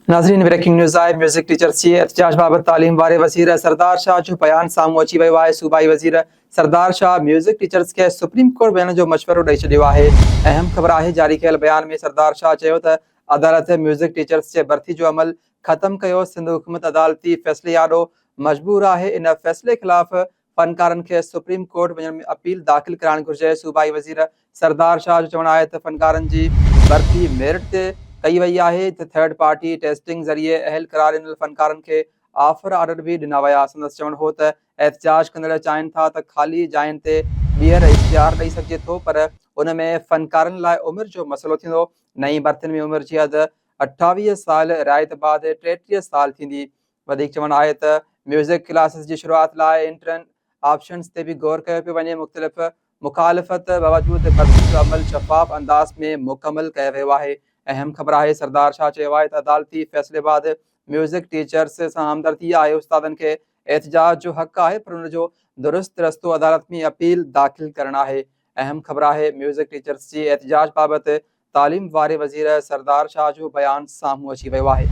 नाज़रीन breaking news आहे। Music teachers जी एहतजाज बाबति तालीम वारे वज़ीर सरदार शाह जो बयान साम्हूं अची वियो आहे। सूबाई वज़ीर सरदार शाह म्यूज़िक टीचर्स खे सुप्रीम कोर्ट वञण जो मशवरो ॾेई छॾियो आहे। अहम ख़बर आहे, जारी कयल बयान में सरदार शाह चयो त अदालत म्यूज़िक टीचर्स जे भर्ती जो अमल ख़त्म कयो। सिंध हुकूमत अदालती फ़ैसिले आॾो मजबूर आहे। इन फ़ैसिले ख़िलाफ़ फ़नकारनि खे सुप्रीम कोर्ट वञण में अपील दाख़िल कराइण घुरिजे। सूबाई वज़ीर सरदार शाह जो चवणु आहे त फ़नकारनि जी भर्ती मेरिट ते कई वई आहे त थर्ड पार्टी टेस्टिंग ज़रिए अहल करार ॾिनल फ़नकारनि खे ऑफर ऑर्डर बि ॾिना विया। संदसि चवणु हो त एहतजाज कंदड़ चाहिनि था त ख़ाली जायुनि ते ॿीहर इश्तिहार ॾेई सघिजे थो, पर उन में फ़नकारनि लाइ उमिरि जो मसइलो थींदो। नई भर्तियुनि में उमिरि जी हद 28 साल, रिआयत बाद 33 साल थींदी। वधीक चवणु आहे त म्यूज़िक क्लासिस जी शुरूआति लाइ इंटरन ऑप्शन्स ते बि गौर कयो पियो वञे। मुख़्तलिफ़ मुखालिफ़त बावजूदि भर्ती जो अमल शफ़ाफ़ अंदाज़ में मुकमल कयो वियो आहे। अहम ख़बर आहे, सरदार शाह चयो आहे त अदालती फ़ैसिले बाद म्यूज़िक टीचर्स सां हमदर्दी आहे। उस्तादनि खे एहतजाज जो हक़ आहे, पर उनजो दुरुस्त रस्तो अदालत में अपील दाख़िल करणु आहे। अहम ख़बर आहे, म्यूज़िक टीचर्स जी एहतजाज बाबति तालीम वारे वज़ीर सरदार शाह जो बयान साम्हूं अची वियो आहे।